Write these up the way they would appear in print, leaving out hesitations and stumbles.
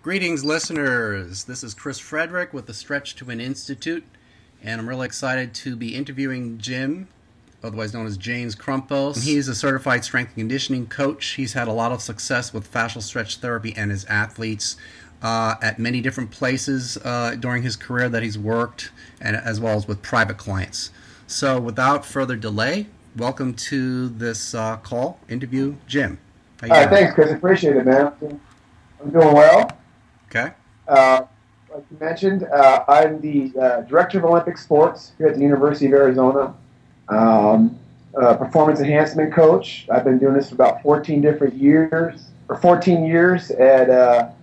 Greetings, listeners. This is Chris Frederick with the Stretch to Win Institute, and I'm really excited to be interviewing Jim, otherwise known as James Krumpos. He's a certified strength and conditioning coach. He's had a lot of success with fascial stretch therapy and his athletes at many different places during his career that he's worked, and as well as with private clients. So without further delay, welcome to this interview, Jim. All right, thanks, Chris. Appreciate it, man. I'm doing well. Okay. Like you mentioned, I'm the Director of Olympic Sports here at the University of Arizona. Performance Enhancement Coach. I've been doing this for about 14 years at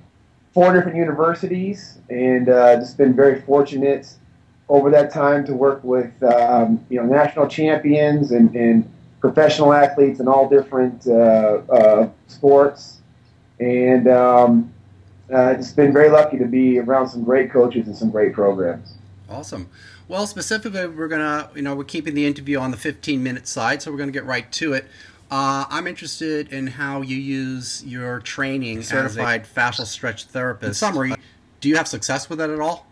4 different universities, and just been very fortunate over that time to work with national champions and professional athletes in all different sports, and just been very lucky to be around some great coaches and some great programs. Awesome. Well, specifically, we're keeping the interview on the 15-minute side, so we're gonna get right to it. I'm interested in how you use your training as certified fascial stretch therapist. In summary, do you have success with that at all?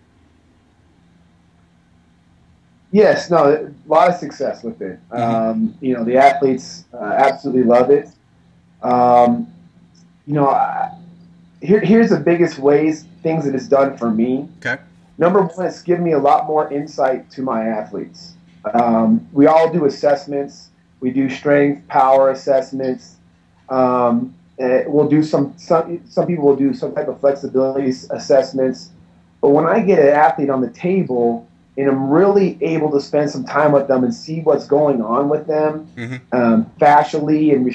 Yes, no, a lot of success with it. Mm-hmm. The athletes absolutely love it. Here's the biggest things that it's done for me. Okay. Number one, it's given me a lot more insight to my athletes. We all do assessments. We do strength, power assessments. We'll do some people will do some type of flexibility assessments. But when I get an athlete on the table and I'm really able to spend some time with them and see what's going on with them, fascially and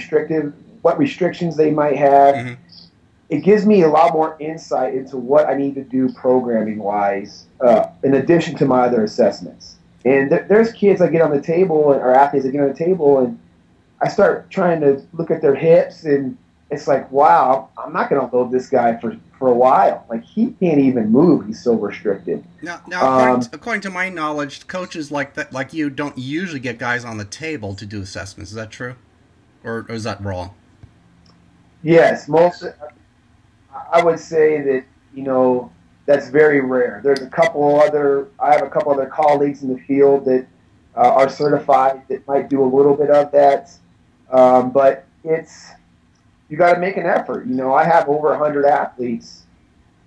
what restrictions they might have, it gives me a lot more insight into what I need to do programming-wise, in addition to my other assessments. And there's kids I get on the table, or athletes I get on the table, and I start trying to look at their hips, and it's like, wow, I'm not going to load this guy for a while. Like, he can't even move. He's so restricted. Now according to my knowledge, coaches like you don't usually get guys on the table to do assessments. Is that true? Or is that wrong? Yes, I would say that, that's very rare. I have a couple other colleagues in the field that are certified that might do a little bit of that. But you got to make an effort. I have over 100 athletes.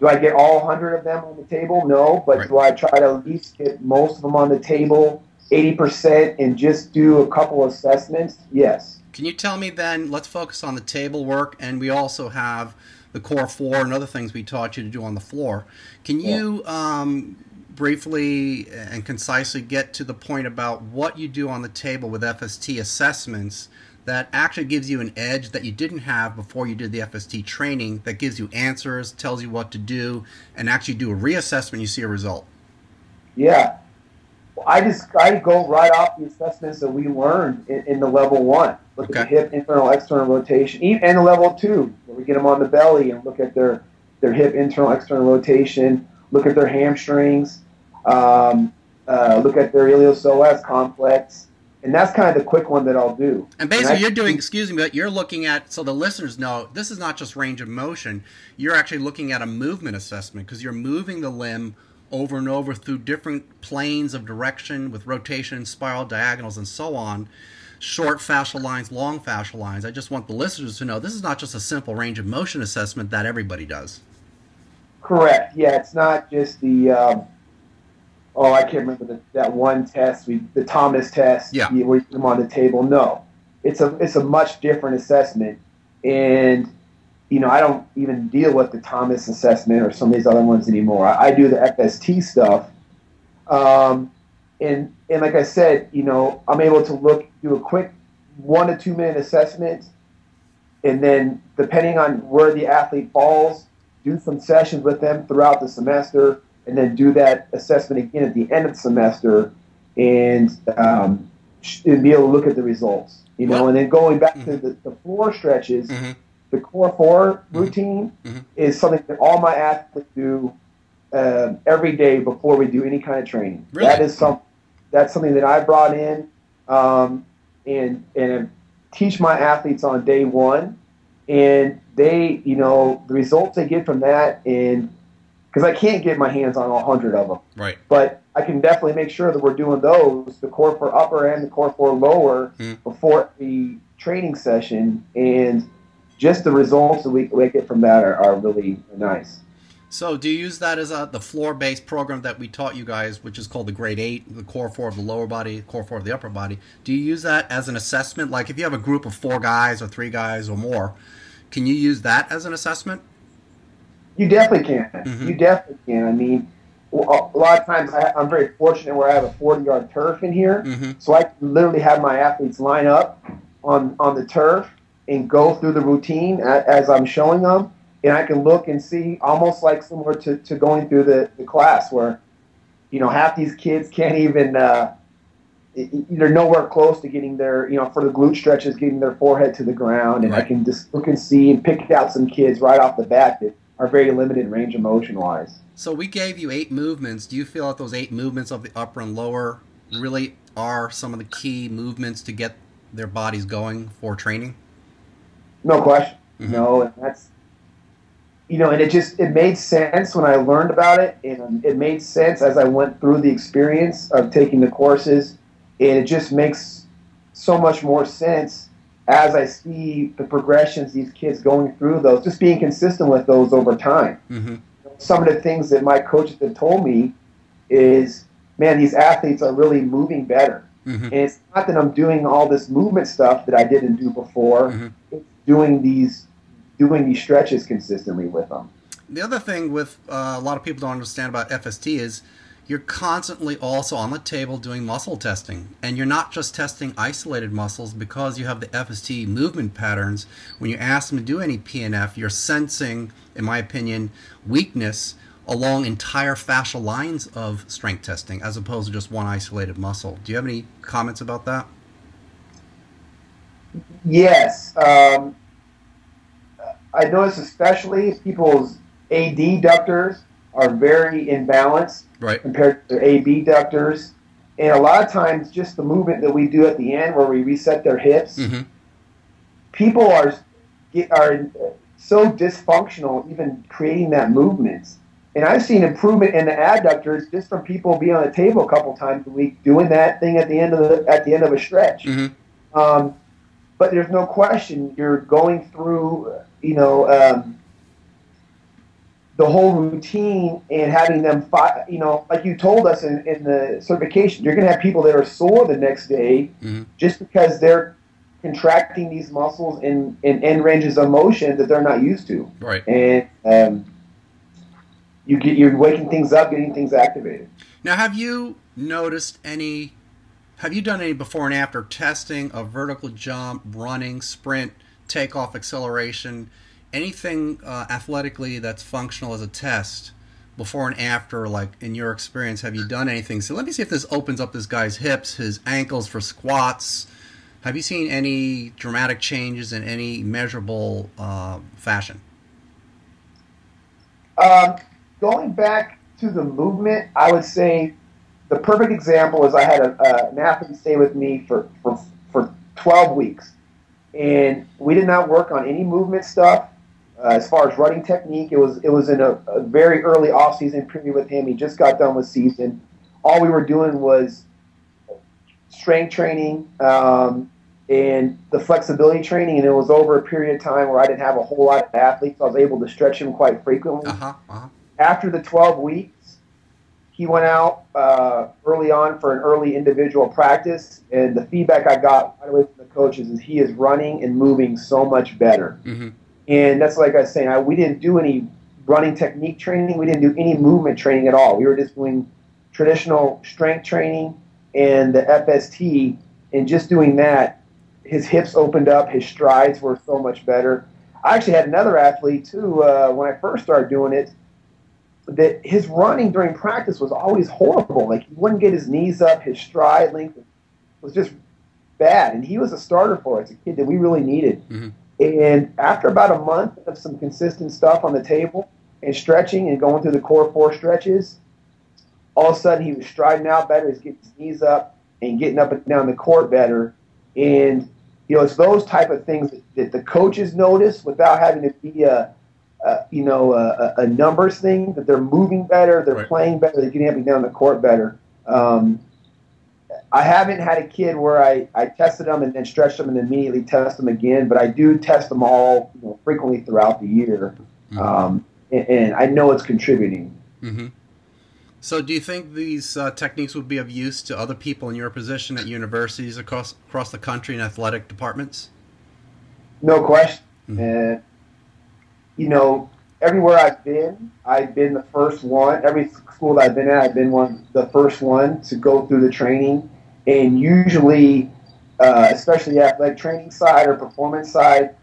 Do I get all 100 of them on the table? No, but right. Do I try to at least get most of them on the table, 80%, and just do a couple assessments? Yes. Can you tell me then, let's focus on the table work, and we also have the core 4 and other things we taught you to do on the floor. Can you briefly and concisely get to the point about what you do on the table with FST assessments that actually gives you an edge that you didn't have before you did the FST training, that gives you answers, tells you what to do, and actually do a reassessment, you see a result? Yeah. I go right off the assessments that we learned in the level 1. Look at the hip internal external rotation, and the level 2, where we get them on the belly and look at their hip internal external rotation, look at their hamstrings, look at their iliopsoas complex, and that's kind of the quick one that I'll do. And basically, you're doing, excuse me, but you're looking at, so the listeners know, this is not just range of motion. You're actually looking at a movement assessment because you're moving the limb over and over through different planes of direction with rotation, spiral, diagonals, and so on. Short fascial lines, long fascial lines. I just want the listeners to know this is not just a simple range of motion assessment that everybody does. Correct. Yeah, it's not just the, I can't remember that one test, the Thomas test, where you put them on the table. No, it's a much different assessment. And I don't even deal with the Thomas assessment or some of these other ones anymore. I do the FST stuff. And like I said, I'm able to do a quick 1 to 2 minute assessment, and then depending on where the athlete falls, do some sessions with them throughout the semester, and then do that assessment again at the end of the semester, and be able to look at the results. And then going back to the floor stretches. The core 4 routine is something that all my athletes do every day before we do any kind of training. Really? That's something that I brought in and teach my athletes on day 1, And they, the results they get from that, and because I can't get my hands on all 100 of them. Right. But I can definitely make sure that we're doing those, the core 4 upper and the core 4 lower, before the training session. And just the results that we get from that are really nice. So do you use that as the floor-based program that we taught you guys, which is called the grade 8, the core 4 of the lower body, core 4 of the upper body? Do you use that as an assessment? Like if you have a group of 4 guys or 3 guys or more, can you use that as an assessment? You definitely can. You definitely can. I mean, a lot of times I'm very fortunate where I have a 40-yard turf in here, so I can literally have my athletes line up on the turf and go through the routine as I'm showing them, and I can look and see, almost like similar to going through the class, where half these kids can't even they're nowhere close to getting their for the glute stretches, getting their forehead to the ground, and I can just look and see and pick out some kids right off the bat that are very limited range of motion wise. So we gave you 8 movements. Do you feel that those 8 movements of the upper and lower really are some of the key movements to get their bodies going for training? No question. No, and that's and it made sense when I learned about it, and it made sense as I went through the experience of taking the courses, and it just makes so much more sense as I see the progressions these kids going through those, just being consistent with those over time. Some of the things that my coaches have told me is, man, these athletes are really moving better. And it's not that I'm doing all this movement stuff that I didn't do before. It's doing these stretches consistently with them. The other thing with a lot of people don't understand about FST is you're constantly also on the table doing muscle testing. And you're not just testing isolated muscles because you have the FST movement patterns. When you ask them to do any PNF, you're sensing, in my opinion, weakness along entire fascial lines of strength testing as opposed to just one isolated muscle. Do you have any comments about that? Yes. I notice especially people's adductors are very imbalanced compared to their abductors. And a lot of times just the movement that we do at the end where we reset their hips, people are so dysfunctional even creating that movement. And I've seen improvement in the adductors just from people being on the table a couple times a week doing that thing at the end of a stretch. But there's no question you're going through, the whole routine and having them, like you told us in the certification, you're going to have people that are sore the next day just because they're contracting these muscles in end ranges of motion that they're not used to. And you're waking things up, getting things activated. Now, have you done any before and after testing of vertical jump, running, sprint, takeoff, acceleration, anything athletically that's functional as a test before and after, like in your experience? Have you done anything? So let me see if this opens up this guy's hips, his ankles for squats. Have you seen any dramatic changes in any measurable fashion? Going back to the movement, I would say the perfect example is I had an athlete stay with me for 12 weeks. And we did not work on any movement stuff as far as running technique. It was in a very early off-season period with him. He just got done with season. All we were doing was strength training and the flexibility training, and it was over a period of time where I didn't have a whole lot of athletes. So I was able to stretch him quite frequently. After the 12 weeks, he went out early on for an early individual practice, and the feedback I got right away from the coaches is he is running and moving so much better. And that's like I was saying, we didn't do any running technique training. We didn't do any movement training at all. We were just doing traditional strength training and the FST, and just doing that, his hips opened up, his strides were so much better. I actually had another athlete, too, when I first started doing it, that his running during practice was always horrible. Like, he wouldn't get his knees up, his stride length was just bad. And he was a starter for us, a kid that we really needed. And after about a month of some consistent stuff on the table and stretching and going through the core 4 stretches, all of a sudden he was striding out better, he's getting his knees up and getting up and down the court better. And it's those type of things that the coaches notice without having to be a numbers thing, that they're moving better, they're playing better, they're getting up and down the court better. I haven't had a kid where I tested them and then stretched them and immediately test them again, but I do test them all frequently throughout the year, and I know it's contributing. Mm-hmm. So do you think these techniques would be of use to other people in your position at universities across the country in athletic departments? No question. Mm-hmm. Everywhere I've been the first one. Every school that I've been at, I've been the first one to go through the training. And usually, especially the athletic training side or performance side,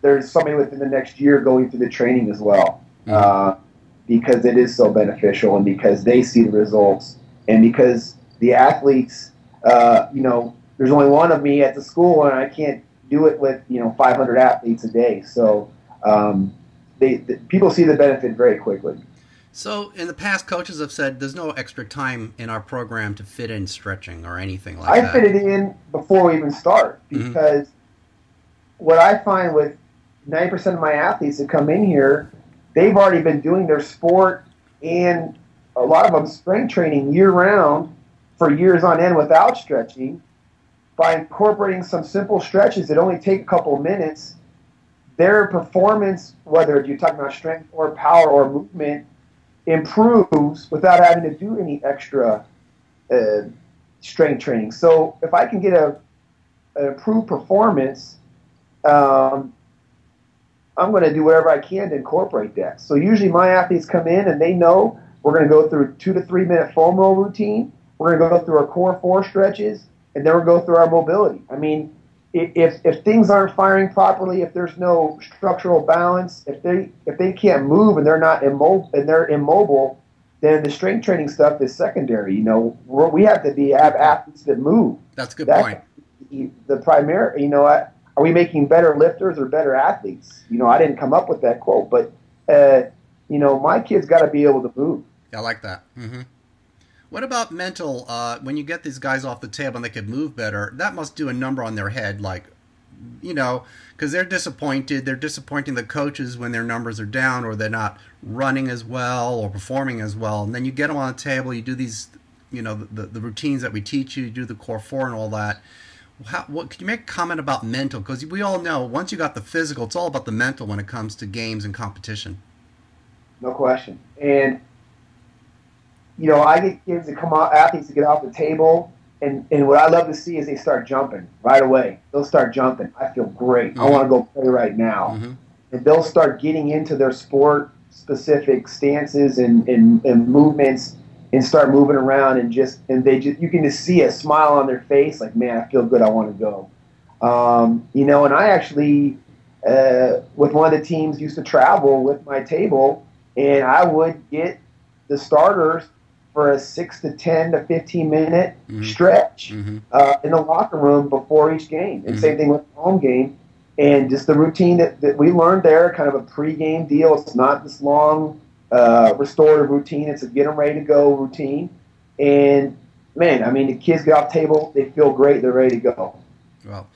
there's somebody within the next year going through the training as well, because it is so beneficial and because they see the results and because the athletes, there's only one of me at the school and I can't do it with 500 athletes a day. So people see the benefit very quickly. So in the past, coaches have said there's no extra time in our program to fit in stretching or anything like that. I fit it in before we even start because what I find with 90% of my athletes that come in here, they've already been doing their sport and a lot of them strength training year-round for years on end without stretching. By incorporating some simple stretches that only take a couple of minutes, their performance, whether you're talking about strength or power or movement, improves without having to do any extra strength training. So if I can get an improved performance, I'm going to do whatever I can to incorporate that. So usually my athletes come in and they know we're going to go through a 2 to 3 minute foam roll routine. We're going to go through our core 4 stretches, and then we're going to go through our mobility. I mean, if things aren't firing properly, if there's no structural balance, if they can't move and they're not immobile, then the strength training stuff is secondary. We have to have athletes that move. That's a good point. The primary, are we making better lifters or better athletes? I didn't come up with that quote, but my kids got to be able to move. I like that. Mm-hmm. What about mental? When you get these guys off the table and they could move better, that must do a number on their head, because they're disappointed. They're disappointing the coaches when their numbers are down or they're not running as well or performing as well. And then you get them on the table, you do these, the routines that we teach you do the core 4 and all that. Could you make a comment about mental? Because we all know once you got the physical, it's all about the mental when it comes to games and competition. No question. And I get kids that come out, athletes that get off the table, and what I love to see is they start jumping right away. They'll start jumping. I feel great. Mm-hmm. I want to go play right now. Mm-hmm. And they'll start getting into their sport-specific stances and movements and start moving around and you can just see a smile on their face like, man, I feel good. I want to go. And I actually, with one of the teams, used to travel with my table, and I would get the starters for a 6 to 10 to 15 minute stretch in the locker room before each game. And same thing with the home game. And just the routine that we learned there, kind of a pre-game deal. It's not this long restorative routine. It's a get them ready to go routine. And, man, I mean, the kids get off the table. They feel great. They're ready to go. Well,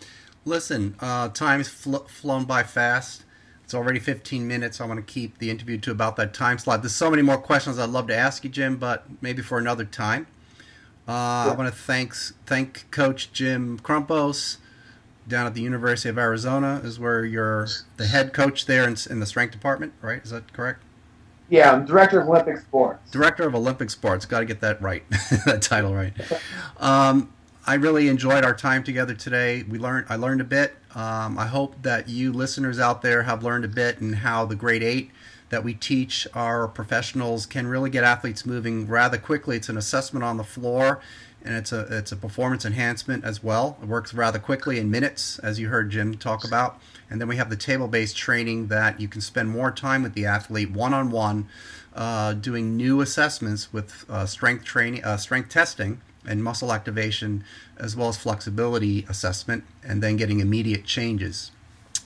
listen, time's flown by fast. It's already 15 minutes. I want to keep the interview to about that time slot. There's so many more questions I'd love to ask you, Jim, but maybe for another time. I want to thank Coach Jim Krumpos down at the University of Arizona, is where you're the head coach there in the strength department, right? Is that correct? Yeah, I'm Director of Olympic Sports. Director of Olympic Sports. Got to get that right, that title right. I really enjoyed our time together today. I learned a bit. I hope that you listeners out there have learned a bit in how the grade 8 that we teach our professionals can really get athletes moving rather quickly. It's an assessment on the floor, and it's a performance enhancement as well. It works rather quickly in minutes, as you heard Jim talk about. And then we have the table-based training that you can spend more time with the athlete one-on-one, doing new assessments with strength testing and muscle activation, as well as flexibility assessment, and then getting immediate changes.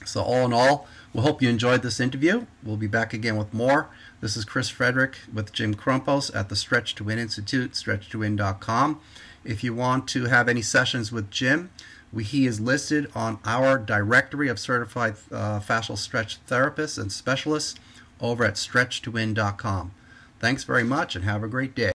So all in all, we hope you enjoyed this interview. We'll be back again with more. This is Chris Frederick with Jim Krumpos at the Stretch to Win Institute, stretch2win.com. If you want to have any sessions with Jim, He is listed on our directory of certified fascial stretch therapists and specialists over at stretchtowin.com. Thanks very much and have a great day.